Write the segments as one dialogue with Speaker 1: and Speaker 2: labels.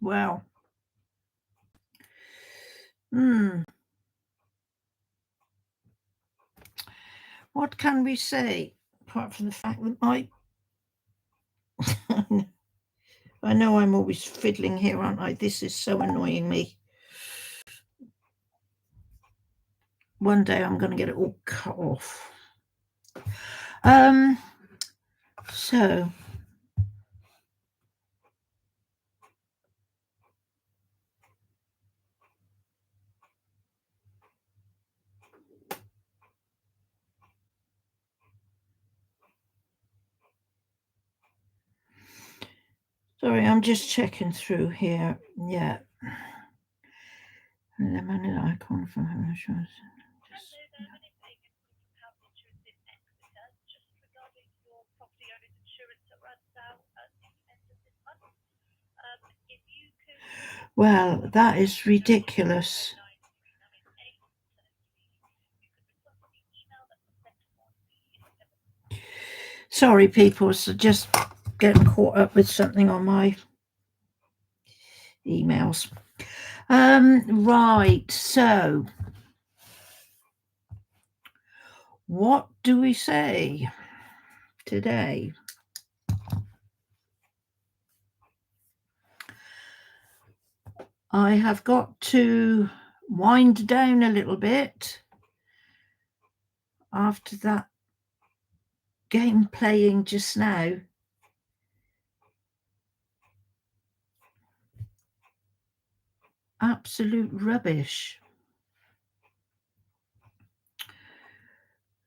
Speaker 1: Well, what can we say apart from the fact that I know I'm always fiddling here, aren't I? This is so annoying me. One day I'm going to get it all cut off. So sorry, I'm just checking through here. Yeah. Lemon icon from insurance. Well, that is ridiculous. Sorry, people, so just getting caught up with something on my emails. Right, so what do we say today? I have got to wind down a little bit after that game playing just now. Absolute rubbish.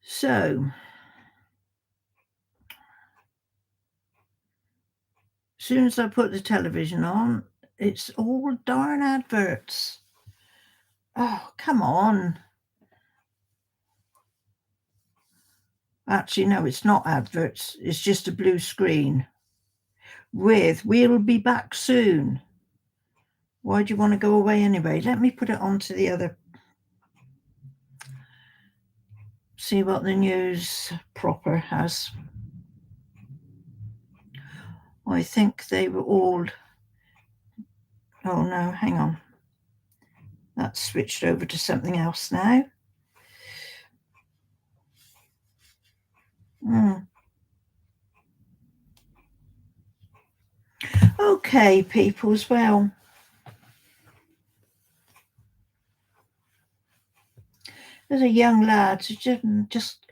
Speaker 1: So, as soon as I put the television on, it's all darn adverts. Oh, come on. Actually, no, it's not adverts. It's just a blue screen with "We'll be back soon." Why do you want to go away anyway? Let me put it onto the other. See what the news proper has. I think they were all... Oh, no, hang on. That's switched over to something else now. Okay, people, as well. There's a young lad who just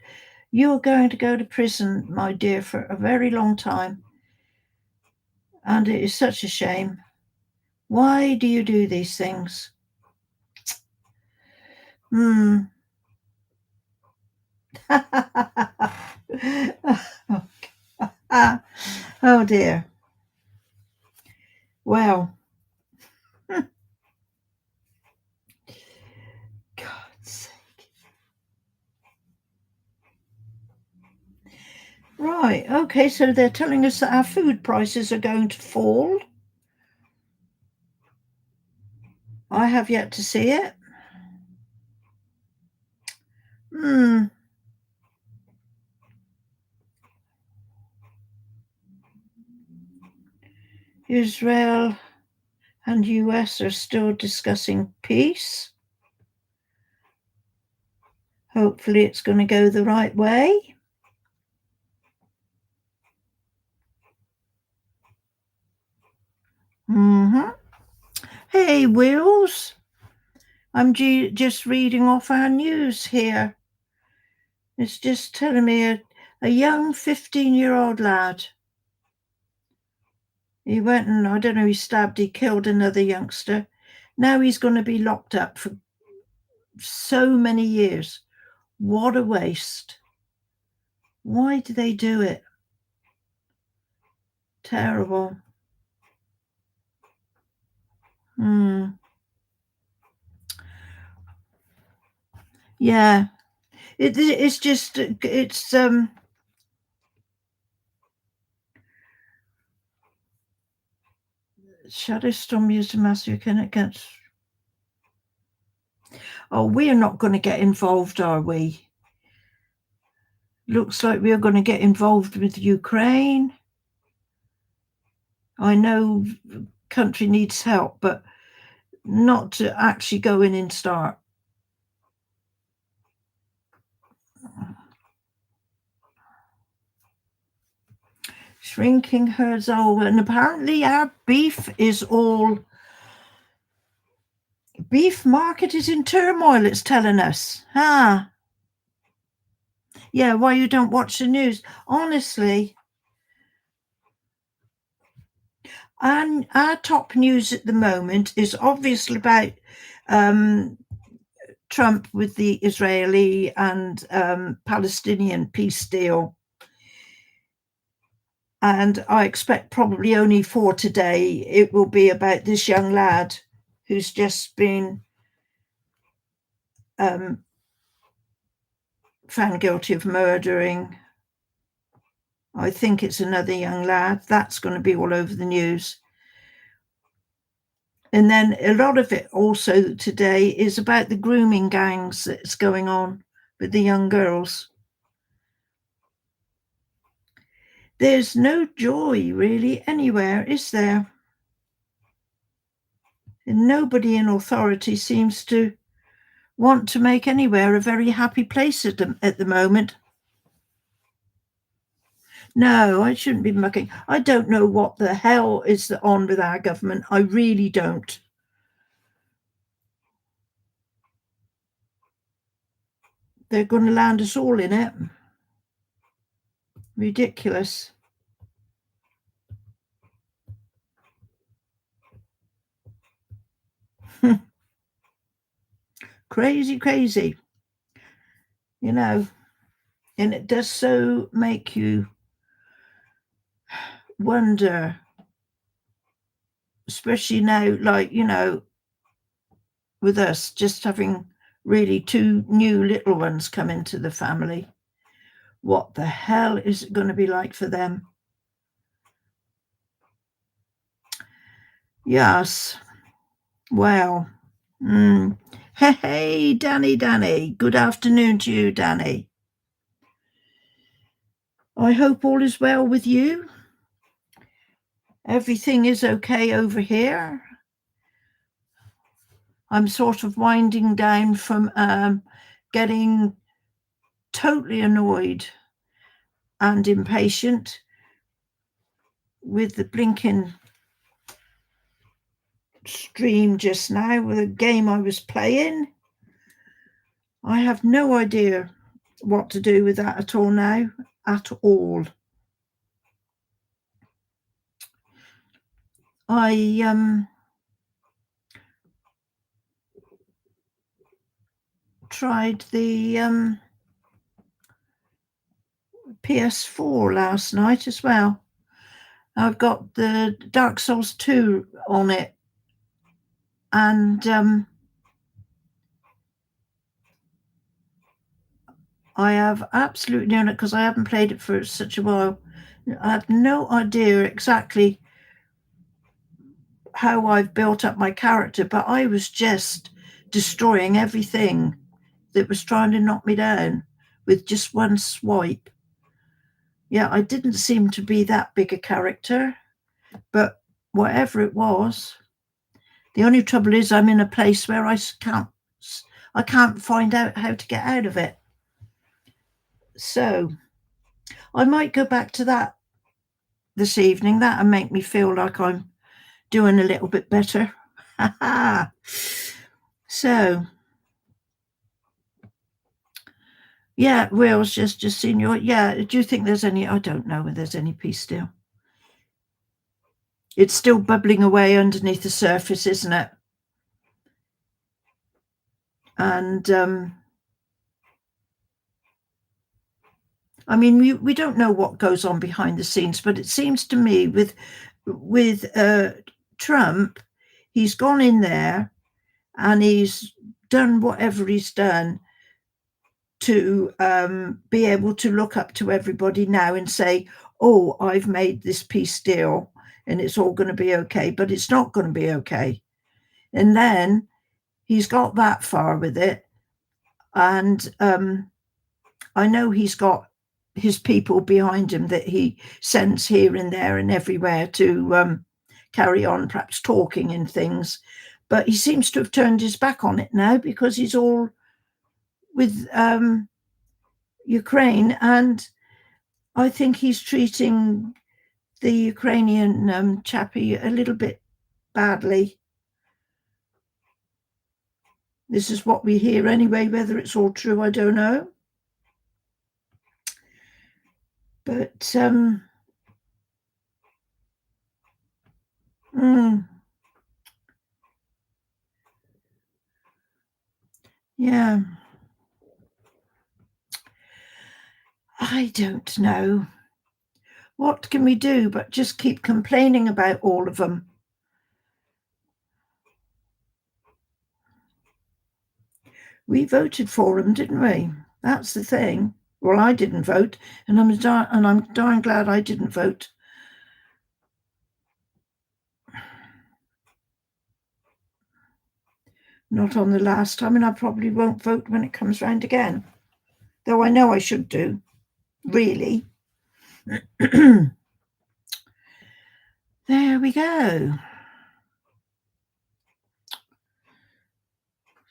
Speaker 1: you're going to go to prison, my dear, for a very long time. And it is such a shame. Why do you do these things? Oh dear. Well, God's sake. Right, okay, so they're telling us that our food prices are going to fall. I have yet to see it. Israel and US are still discussing peace. Hopefully it's going to go the right way. Hey, Wills. I'm just reading off our news here. It's just telling me a young 15-year-old lad. He went and, I don't know, he killed another youngster. Now he's going to be locked up for so many years. What a waste. Why do they do it? Terrible. Yeah. It's just, it's, Shadowstorm used a massive against... Oh, we're not going to get involved, are we? Looks like we're going to get involved with Ukraine. I know country needs help, but not to actually go in and start. Shrinking herds. Oh, and apparently our beef market is in turmoil, it's telling us. Yeah, why you don't watch the news? Honestly, and our top news at the moment is obviously about Trump with the Israeli and Palestinian peace deal. And I expect probably only for today it will be about this young lad who's just been found guilty of murdering. I think it's another young lad. That's going to be all over the news. And then a lot of it also today is about the grooming gangs that's going on with the young girls. There's no joy really anywhere, is there? And nobody in authority seems to want to make anywhere a very happy place at the moment. No, I shouldn't be mucking. I don't know what the hell is on with our government. I really don't. They're going to land us all in it. Ridiculous. Crazy, you know. And it does so make you wonder, especially now, like, with us just having really 2 new little ones come into the family. What the hell is it going to be like for them? Yes. Well. Hey, Danny. Good afternoon to you, Danny. I hope all is well with you. Everything is okay over here. I'm sort of winding down from getting totally annoyed and impatient with the blinking stream just now with a game I was playing. I have no idea what to do with that at all now, at all. I tried the PS4 last night as well. I've got the Dark Souls 2 on it, and I have absolutely no, because I haven't played it for such a while. I have no idea exactly how I've built up my character, but I was just destroying everything that was trying to knock me down with just one swipe. Yeah, I didn't seem to be that big a character, but whatever it was, the only trouble is I'm in a place where I can't find out how to get out of it. So I might go back to that this evening. That'll make me feel like I'm doing a little bit better. So yeah, Will's just seen your. Yeah, do you think there's any? I don't know if there's any peace deal. It's still bubbling away underneath the surface, isn't it? And I mean, we don't know what goes on behind the scenes, but it seems to me with Trump, he's gone in there and he's done whatever he's done to be able to look up to everybody now and say, oh, I've made this peace deal and it's all going to be okay, but it's not going to be okay. And then he's got that far with it. And I know he's got his people behind him that he sends here and there and everywhere to carry on perhaps talking and things. But he seems to have turned his back on it now because he's all with Ukraine, and I think he's treating the Ukrainian chappie a little bit badly. This is what we hear anyway. Whether it's all true, I don't know. But yeah, I don't know. What can we do but just keep complaining about all of them? We voted for them, didn't we? That's the thing. Well, I didn't vote, and I'm darn glad I didn't vote. Not on the last time, and I probably won't vote when it comes round again. Though I know I should do, really. There we go.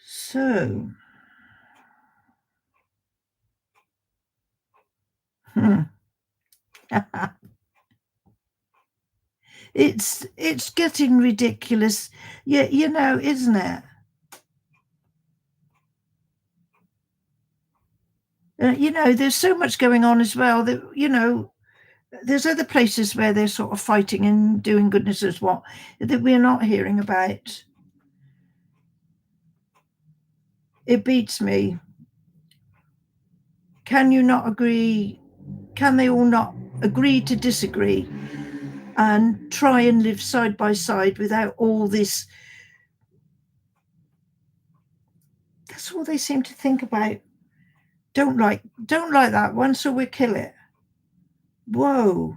Speaker 1: So, it's getting ridiculous. Yeah, isn't it? There's so much going on as well that there's other places where they're sort of fighting and doing goodness as what that we're not hearing about. It beats me. Can you not agree? Can they all not agree to disagree and try and live side by side without all this? That's all they seem to think about. Don't like that one, so we'll kill it. Whoa.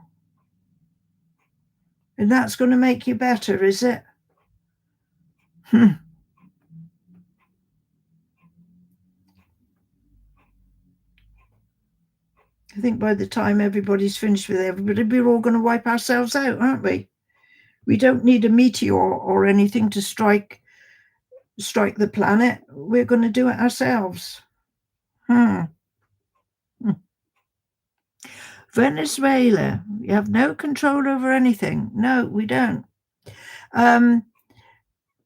Speaker 1: And that's going to make you better, is it? I think by the time everybody's finished with everybody, we're all going to wipe ourselves out, aren't we? We don't need a meteor or anything to strike the planet. We're going to do it ourselves. Venezuela, you have no control over anything. No, we don't.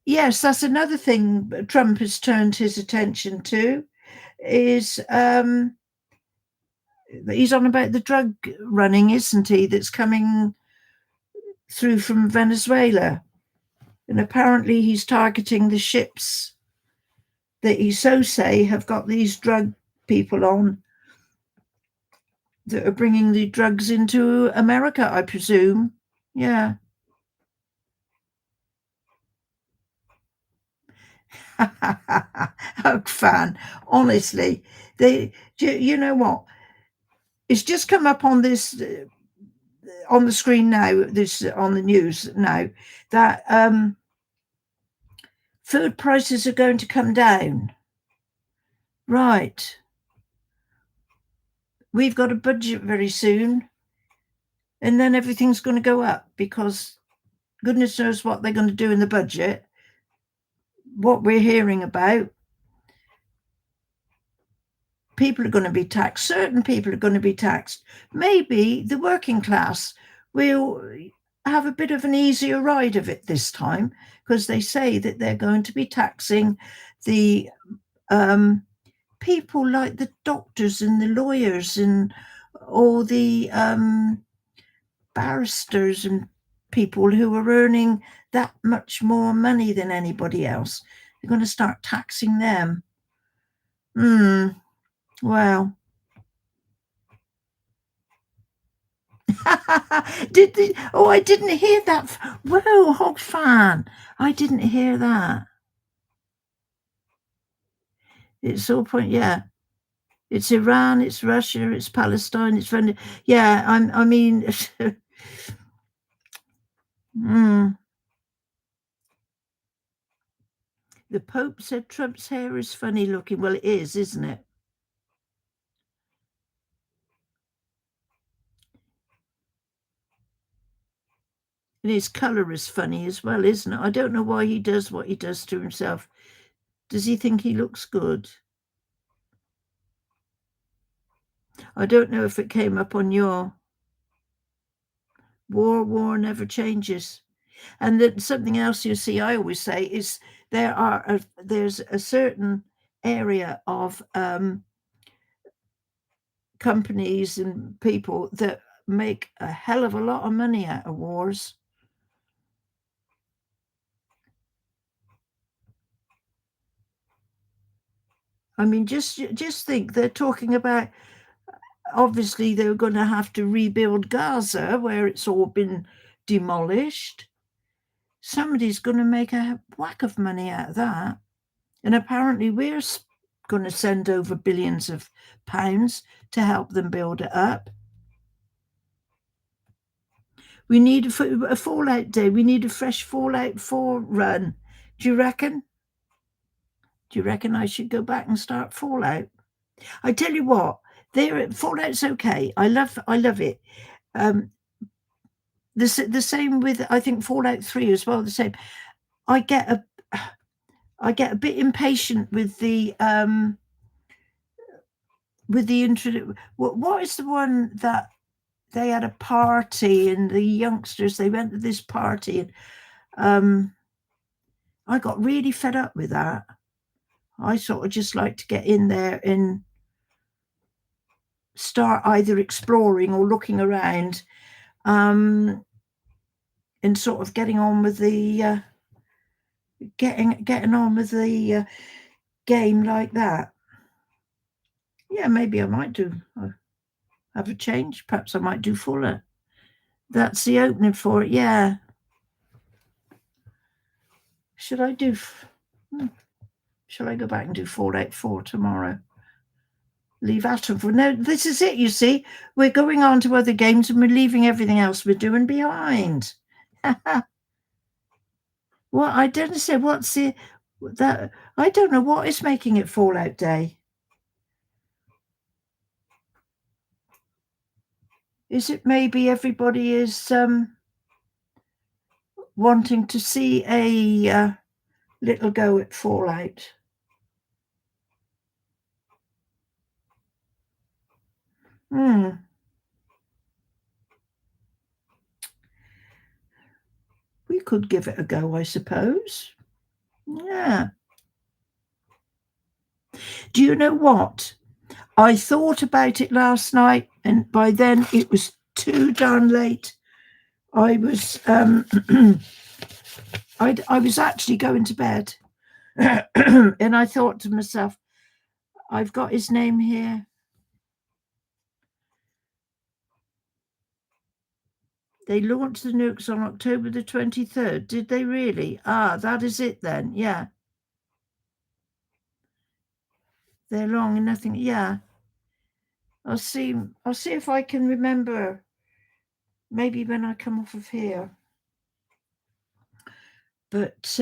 Speaker 1: Yes, that's another thing Trump has turned his attention to is he's on about the drug running, isn't he, that's coming through from Venezuela. And apparently he's targeting the ships that he say have got these drug people on that are bringing the drugs into America, I presume. Yeah. Oh, fan. Honestly, you know what? It's just come up on this on the screen now. This on the news now that food prices are going to come down. Right. We've got a budget very soon, and then everything's going to go up because goodness knows what they're going to do in the budget. What we're hearing about, people are going to be taxed. Certain people are going to be taxed. Maybe the working class will have a bit of an easier ride of it this time because they say that they're going to be taxing the people like the doctors and the lawyers and all the barristers and people who are earning that much more money than anybody else. They're going to start taxing them. Well. I didn't hear that. Whoa, hog fan. I didn't hear that. It's all point, yeah. It's Iran, it's Russia, it's Palestine, it's Venezuela. Yeah, I mean, The Pope said Trump's hair is funny looking. Well, it is, isn't it? And his colour is funny as well, isn't it? I don't know why he does what he does to himself. Does he think he looks good? I don't know if it came up on your war never changes. And then something else you see, I always say, is there's a certain area of companies and people that make a hell of a lot of money out of wars. I mean, just think they're talking about, obviously they're going to have to rebuild Gaza where it's all been demolished. Somebody's going to make a whack of money out of that. And apparently we're going to send over billions of pounds to help them build it up. We need a Fallout Day. We need a fresh Fallout 4 run. Do you reckon? Do you reckon I should go back and start Fallout? I tell you what, Fallout's okay. I love it. Um, the same with, I think, Fallout 3 as well. The same. I get a I get a bit impatient with the intro. What is the one that they had a party and the youngsters, they went to this party, and I got really fed up with that. I sort of just like to get in there and start either exploring or looking around, and sort of getting on with the getting on with the game like that. Yeah, maybe I might do have a change. Perhaps I might do Fuller. That's the opening for it. Yeah. Should I do? Shall I go back and do Fallout 4 tomorrow? Leave Atom for no. This is it. You see, we're going on to other games and we're leaving everything else we're doing behind. Well, I don't say what's the that. I don't know what is making it Fallout Day. Is it maybe everybody is wanting to see a little go at Fallout? Hmm. We could give it a go, I suppose. Yeah. Do you know what? I thought about it last night, and by then it was too darn late. I was I was actually going to bed, and I thought to myself, I've got his name here. They launched the nukes on October the 23rd. Did they really? Ah, that is it then. Yeah. They're long and nothing. Yeah. I'll see if I can remember. Maybe when I come off of here. But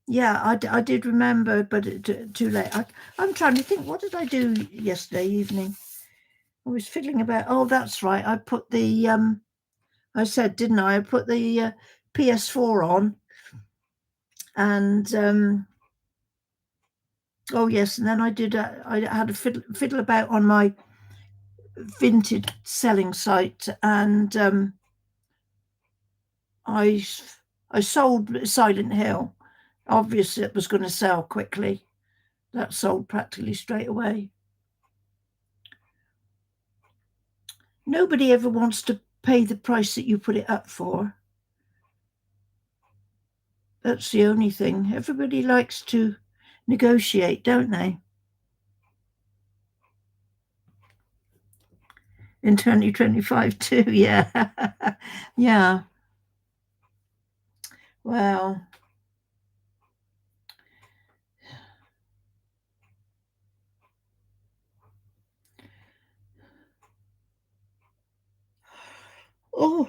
Speaker 1: yeah, I did remember, but too late. I'm trying to think. What did I do yesterday evening? I was fiddling about. Oh, that's right. I put the I said, didn't I? I put the PS4 on, and oh yes, and then I did. I had a fiddle about on my vintage selling site, and I I sold Silent Hill. Obviously, it was going to sell quickly. That sold practically straight away. Nobody ever wants to pay the price that you put it up for. That's the only thing. Everybody likes to negotiate, don't they? In 2025 too, yeah. Yeah. Well, oh,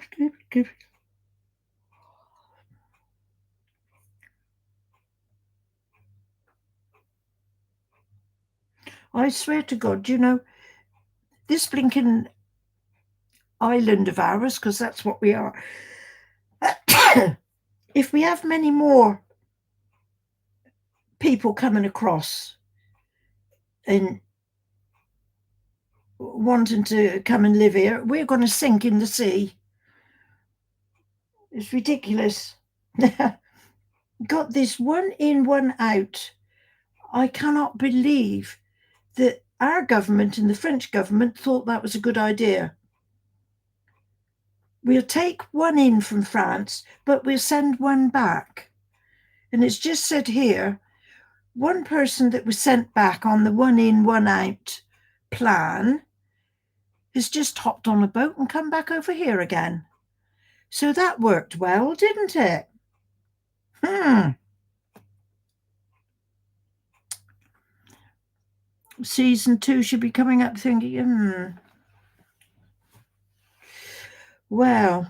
Speaker 1: I swear to God, this blinking island of ours, because that's what we are. if we have many more people coming across and wanting to come and live here, we're going to sink in the sea. It's ridiculous. Got this one in, one out. I cannot believe that our government and the French government thought that was a good idea. We'll take one in from France, but we'll send one back. And it's just said here, one person that was sent back on the one in, one out plan has just hopped on a boat and come back over here again. So that worked well, didn't it? Season 2 should be coming up thinking, well,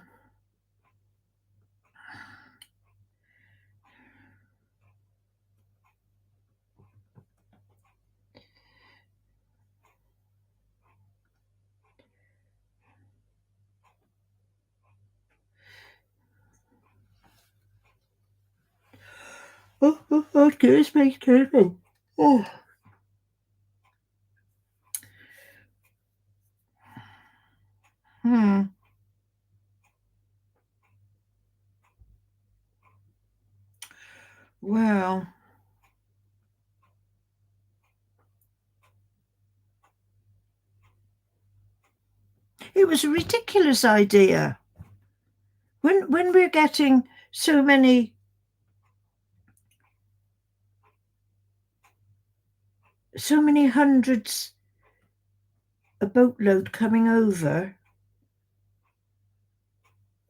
Speaker 1: excuse me. Oh. Well, it was a ridiculous idea. When we're getting so many hundreds, a boatload coming over,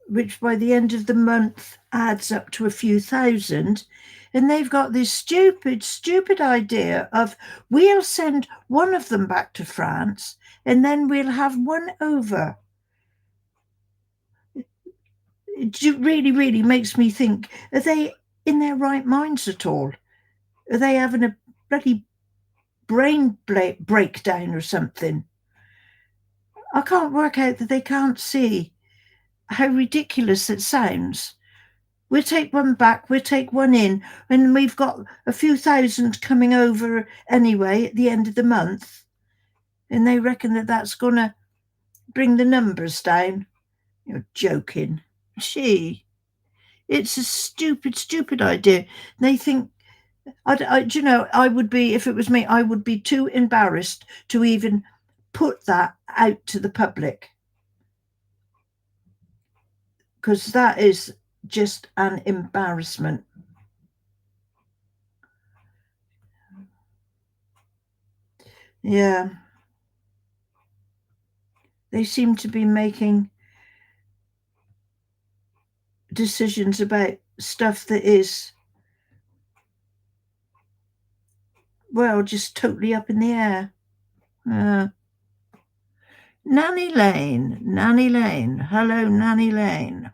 Speaker 1: which by the end of the month adds up to a few thousand, and they've got this stupid idea of we'll send one of them back to France and then we'll have one over. It really makes me think, are they in their right minds at all? Are they having a bloody brain breakdown or something? I can't work out that they can't see how ridiculous it sounds. We'll take one back, we'll take one in, and we've got a few thousand coming over anyway at the end of the month. And they reckon that that's going to bring the numbers down. You're joking. Gee, it's a stupid idea. They think, I would be, if it was me, I would be too embarrassed to even put that out to the public. Because that is just an embarrassment. Yeah. They seem to be making decisions about stuff that is, well, just totally up in the air. Nanny Lane. Hello, Nanny Lane.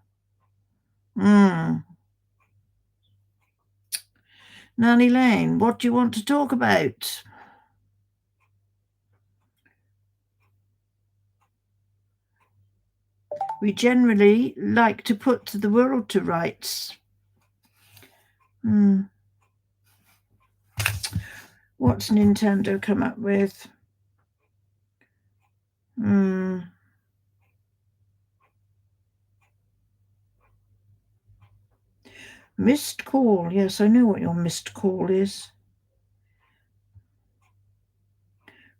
Speaker 1: Nanny Lane, what do you want to talk about? We generally like to put the world to rights. What's Nintendo come up with? Missed call. Yes, I know what your missed call is.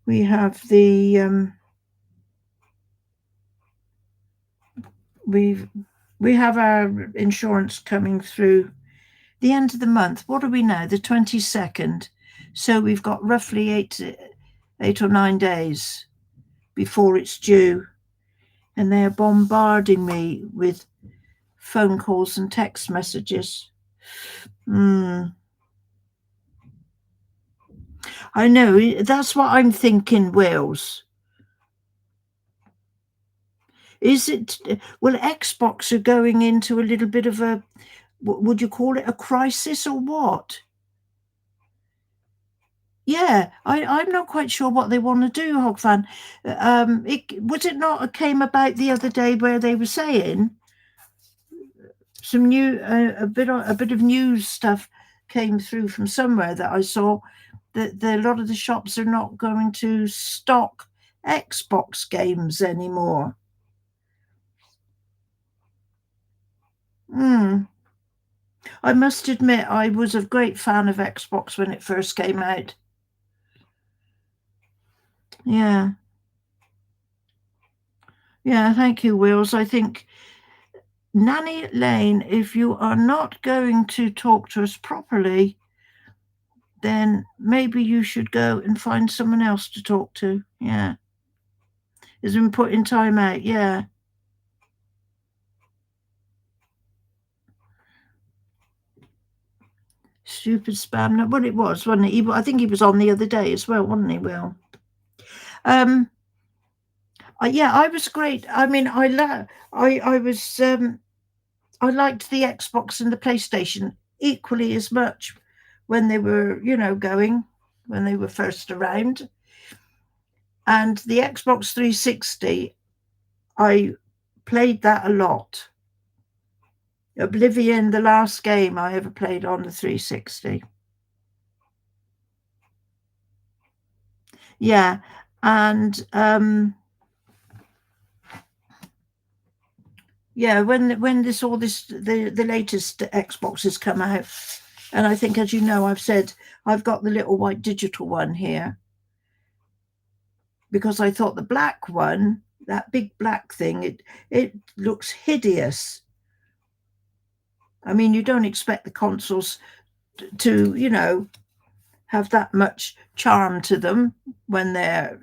Speaker 1: We have the we have our insurance coming through the end of the month. What are we now? The 22nd. So we've got roughly 8 or 9 days before it's due. And they're bombarding me with phone calls and text messages. I know, that's what I'm thinking, Wales. Is it, well, Xbox are going into a little bit of a, would you call it a crisis or what? Yeah, I'm not quite sure what they want to do, Hogfan. Was it not came about the other day where they were saying some new a bit of news stuff came through from somewhere that I saw that a lot of the shops are not going to stock Xbox games anymore. Hmm. I must admit, I was a great fan of Xbox when it first came out. Yeah, yeah, thank you, Wills. I think, Nanny Lane, if you are not going to talk to us properly, then maybe you should go and find someone else to talk to. Yeah, has been put in time out. Yeah, stupid spam. No, well, it was, wasn't it? I think he was on the other day as well, wasn't he? Will. Um. Yeah, I was great. I mean, I was. I liked the Xbox and the PlayStation equally as much when they were, going when they were first around. And the Xbox 360, I played that a lot. Oblivion, the last game I ever played on the 360. Yeah, and yeah, when this all this the latest Xboxes come out, and I think, as you know, I've said I've got the little white digital one here because I thought the black one, that big black thing, it looks hideous. I mean, you don't expect the consoles to, have that much charm to them when they're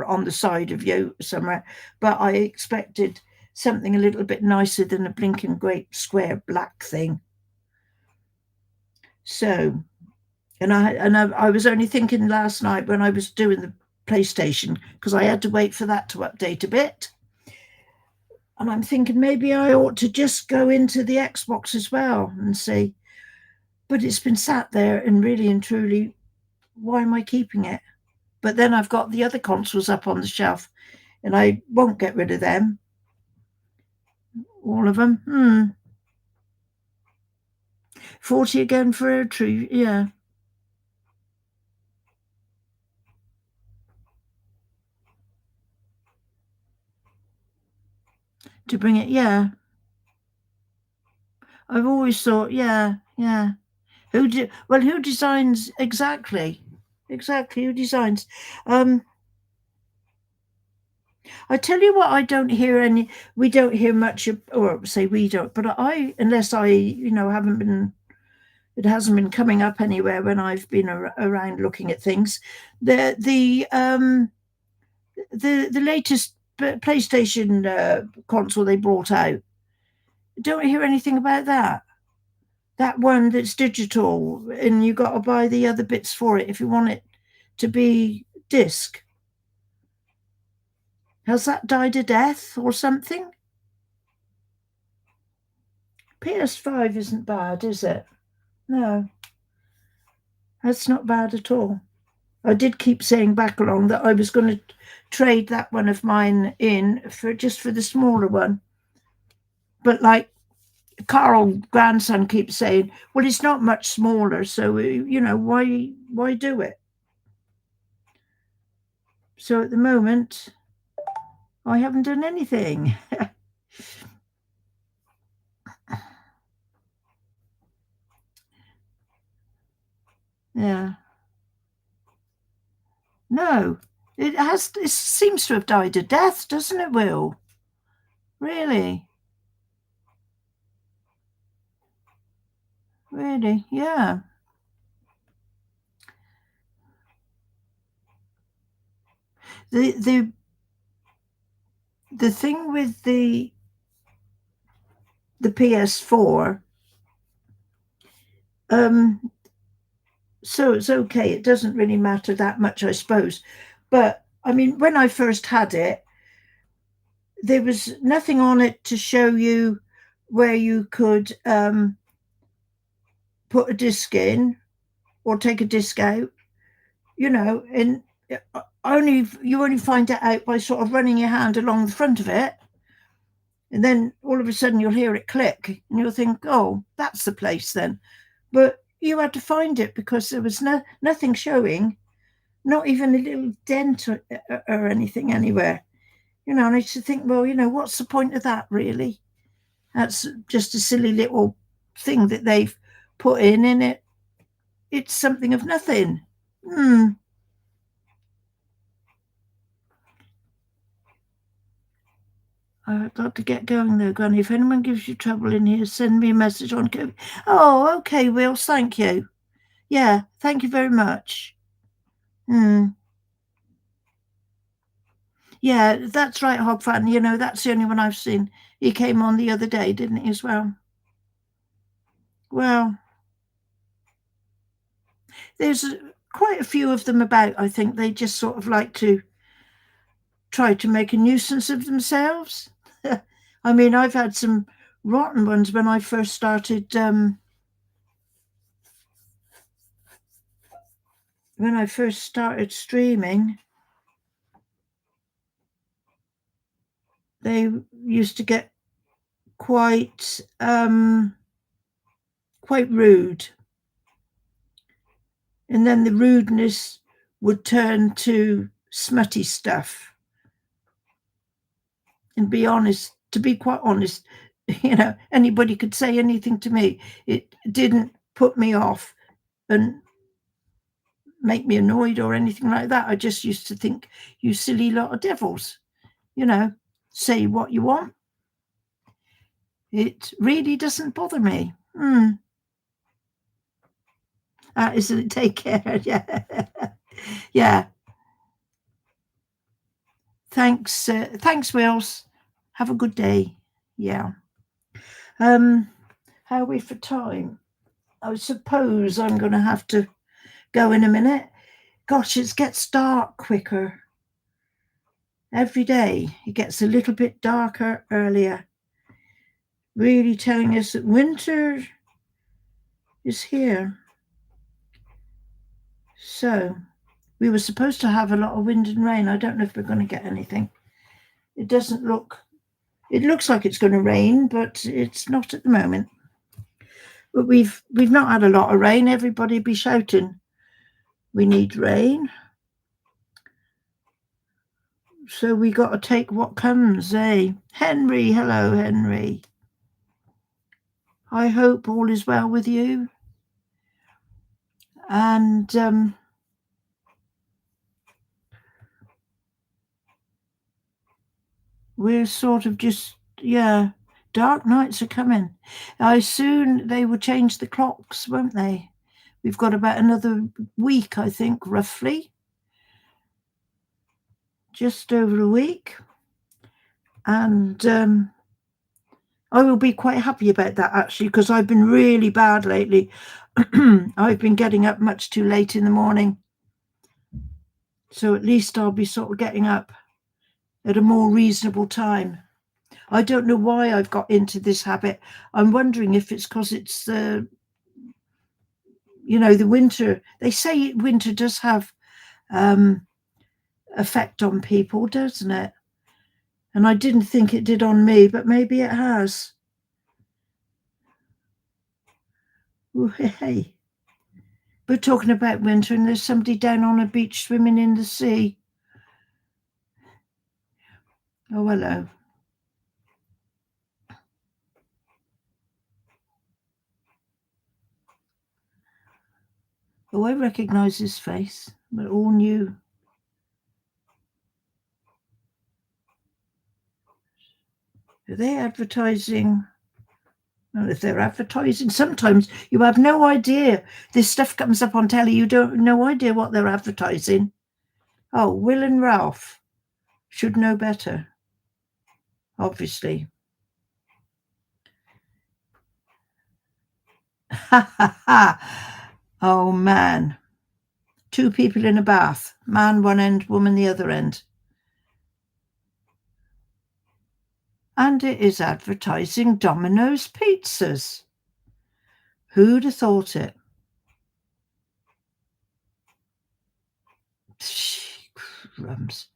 Speaker 1: on the side of you somewhere. But I expected something a little bit nicer than a blinking great square black thing. So, and I was only thinking last night when I was doing the PlayStation, because I had to wait for that to update a bit. And I'm thinking maybe I ought to just go into the Xbox as well and see. But it's been sat there, and really and truly, why am I keeping it? But then I've got the other consoles up on the shelf, and I won't get rid of them. All of them. 40 again for a tree. Yeah. To bring it. Yeah. I've always thought, yeah, yeah. Who designs exactly? Exactly, who designs? Um, I tell you what, we don't hear much, or say we don't, but unless I, haven't been, it hasn't been coming up anywhere when I've been around looking at things. The latest PlayStation console they brought out, don't hear anything about that. That one that's digital, and you got to buy the other bits for it if you want it to be disc. Has that died a death or something? PS5 isn't bad, is it? No, that's not bad at all. I did keep saying back along that I was going to trade that one of mine in for the smaller one. But like Carl grandson keeps saying, well, it's not much smaller, so why do it? So at the moment, I haven't done anything. Yeah, no, it seems to have died a death, doesn't it, Will? Really, really, yeah. The thing with the PS4, um, so it's okay. It doesn't really matter that much, I suppose. But I mean, when I first had it, there was nothing on it to show you where you could put a disc in or take a disc out, and only you only find it out by sort of running your hand along the front of it, And then all of a sudden you'll hear it click and you'll think, oh, that's the place then. But you had to find it because there was nothing showing, not even a little dent or anything anywhere. And I used to think, well, what's the point of that really? That's just a silly little thing that they've put in it. It's something of nothing. Hmm. I've got to get going though, Granny. If anyone gives you trouble in here, send me a message on Go. Oh, okay, Wills. Thank you. Yeah, thank you very much. Hmm. Yeah, that's right, Hogfan. That's the only one I've seen. He came on the other day, didn't he, as well? Well, there's quite a few of them about, I think. They just sort of like to try to make a nuisance of themselves. I mean, I've had some rotten ones when I first started. When I first started streaming, they used to get quite rude, and then the rudeness would turn to smutty stuff. And to be quite honest, anybody could say anything to me. It didn't put me off and make me annoyed or anything like that. I just used to think, you silly lot of devils, say what you want. It really doesn't bother me. Isn't it? Take care. Yeah. Yeah. Thanks, Wills. Have a good day. Yeah. How are we for time? I suppose I'm going to have to go in a minute. Gosh, it gets dark quicker. Every day it gets a little bit darker earlier. Really telling us that winter is here. So, we were supposed to have a lot of wind and rain. I don't know if we're going to get anything. It looks like it's going to rain, but it's not at the moment. But we've not had a lot of rain. Everybody be shouting, we need rain. So we got to take what comes, eh? Henry, hello, Henry. I hope all is well with you. And we're sort of just, yeah, dark nights are coming. Soon they will change the clocks, won't they? We've got about another week, I think, roughly. Just over a week. And I will be quite happy about that, actually, because I've been really bad lately. I've been getting up much too late in the morning. So at least I'll be sort of getting up at a more reasonable time. I don't know why I've got into this habit. I'm wondering if it's because it's the winter. They say winter does have effect on people, doesn't it? And I didn't think it did on me, but maybe it has. Ooh, hey. We're talking about winter and there's somebody down on a beach swimming in the sea. Oh, hello. Oh, I recognise his face. We're all new. Are they advertising? Well, if they're advertising, sometimes you have no idea. This stuff comes up on telly, you don't no idea what they're advertising. Oh, Will and Ralph should know better, obviously. Ha ha ha. Oh man. Two people in a bath. Man one end, woman the other end. And it is advertising Domino's pizzas. Who'd have thought it? Crumbs.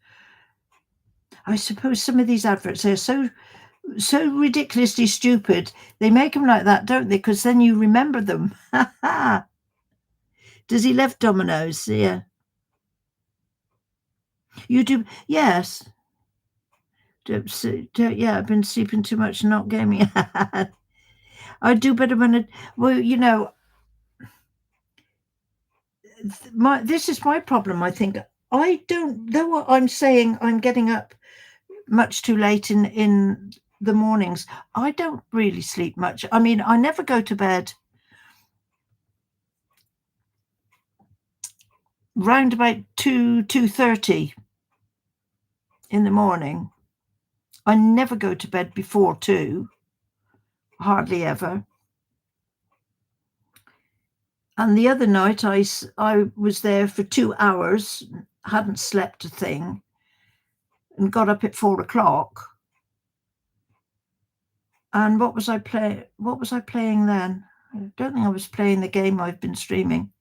Speaker 1: I suppose some of these adverts are so So ridiculously stupid. They make them like that, don't they? Because then you remember them. Does he love dominoes? Yeah. You do? Yes. Yeah, I've been sleeping too much and not gaming. I do better when it, well, this is my problem, I think. I don't, though I'm saying I'm getting up much too late in the mornings, I don't really sleep much. I mean, I never go to bed round about 2:30 in the morning. I never go to bed before 2, hardly ever. And the other night I was there for 2 hours, hadn't slept a thing, and got up at 4 o'clock. And what was I playing? What was I playing then? I don't think I was playing the game I've been streaming.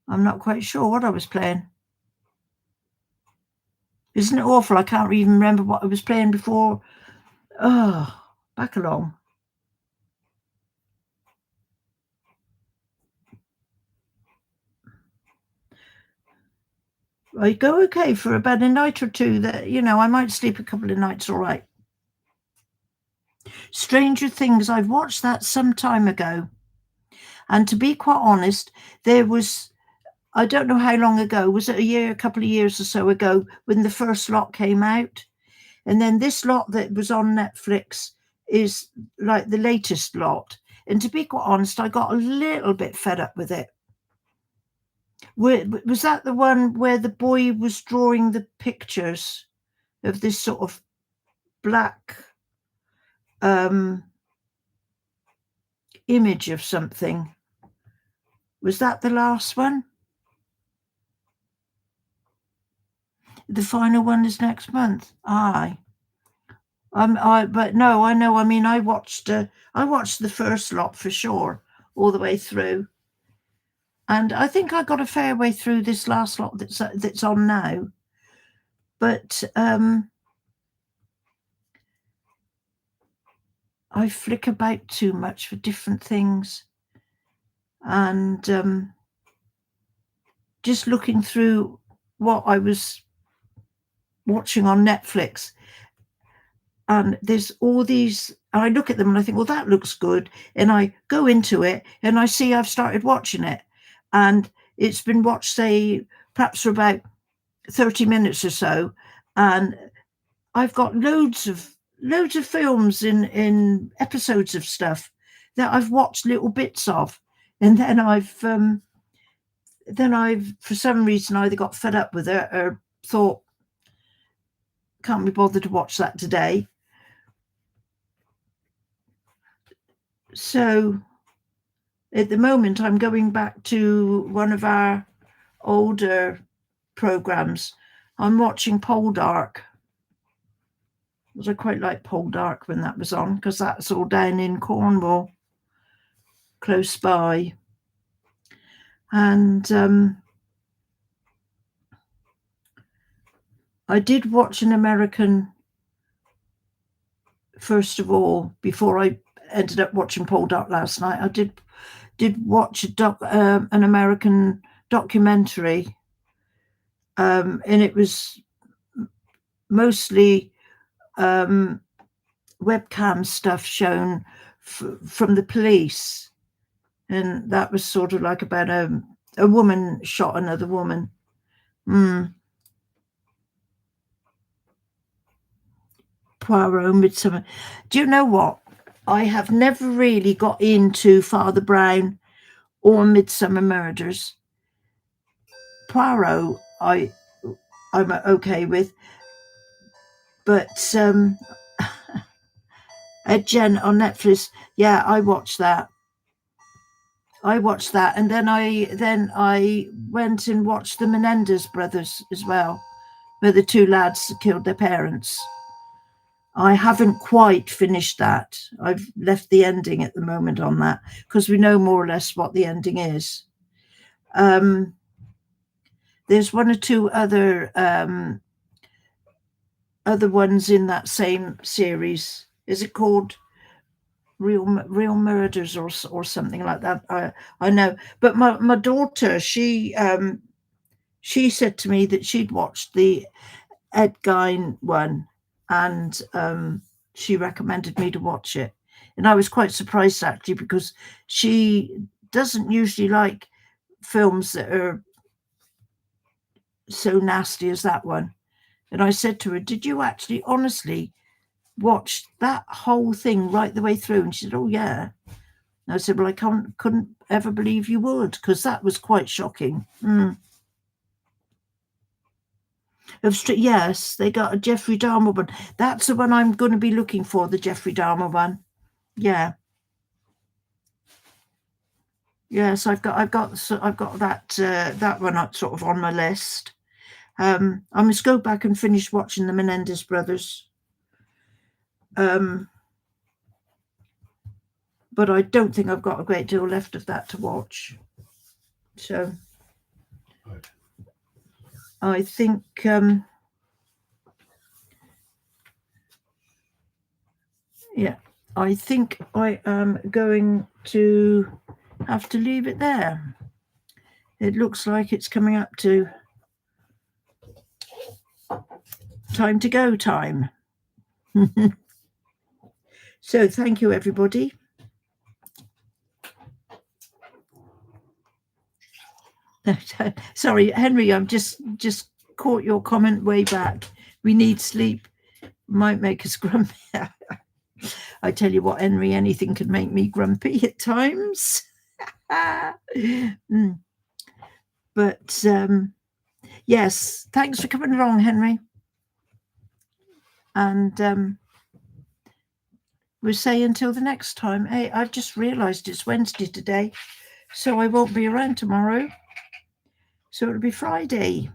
Speaker 1: I'm not quite sure what I was playing. Isn't it awful? I can't even remember what I was playing before. Oh, back along. I go okay for about a night or two. That I might sleep a couple of nights all right. Stranger Things. I've watched that some time ago, and to be quite honest, there was. I don't know how long ago. Was it a year, a couple of years or so ago, when the first lot came out? And then this lot that was on Netflix is like the latest lot. And to be quite honest, I got a little bit fed up with it. Was that the one where the boy was drawing the pictures of this sort of black image of something? Was that the last one? The final one is next month. Aye. But no, I know. I mean, I watched the first lot for sure, all the way through, and I think I got a fair way through this last lot that's on now. But I flick about too much for different things, and just looking through what I was watching on Netflix, and there's all these. And I look at them and I think, well, that looks good, and I go into it and I see I've started watching it, and it's been watched, say, perhaps for about 30 minutes or so, and I've got loads of films in episodes of stuff that I've watched little bits of, and then I've for some reason either got fed up with it or thought, can't be bothered to watch that today. So at the moment I'm going back to one of our older programs. I'm watching Poldark. I quite like Poldark when that was on, because that's all down in Cornwall, close by. And I did watch an American, first of all, before I ended up watching Poldark last night. I did watch an American documentary, and it was mostly webcam stuff shown from the police, and that was sort of like about a woman shot another woman. Poirot, Midsummer. Do you know what? I have never really got into Father Brown or Midsummer Murders. Poirot, I'm okay with, but Ed Jen on Netflix, yeah, I watched that. And then I went and watched the Menendez brothers as well, where the two lads killed their parents. I haven't quite finished that. I've left the ending at the moment on that, because we know more or less what the ending is. There's one or two other other ones in that same series. Is it called Real Murders or something like that? I know, but my daughter, she said to me that she'd watched the Ed Gein one, and she recommended me to watch it, and I was quite surprised actually, because she doesn't usually like films that are so nasty as that one. And I said to her, "Did you actually honestly watch that whole thing right the way through?" And she said, "Oh yeah." And I said, "Well, I couldn't ever believe you would, because that was quite shocking." Yes, they got a Jeffrey Dahmer one. That's the one I'm going to be looking for, the Jeffrey Dahmer one. Yeah. Yes, I've got that one sort of on my list. I must go back and finish watching the Menendez brothers. But I don't think I've got a great deal left of that to watch. So I think yeah, I think I am going to have to leave it there. It looks like it's coming up to time to go time. So thank you, everybody. Sorry, Henry, I've just caught your comment way back. We need sleep. Might make us grumpy. I tell you what, Henry, anything can make me grumpy at times. But yes, thanks for coming along, Henry. And we'll say until the next time. Hey, I've just realised it's Wednesday today, so I won't be around tomorrow. So it'll be Friday.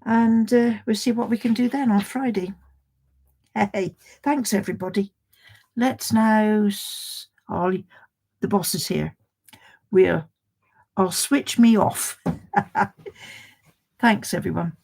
Speaker 1: And we'll see what we can do then on Friday. Hey, thanks, everybody. Let's now... the boss is here. I'll switch me off. Thanks, everyone.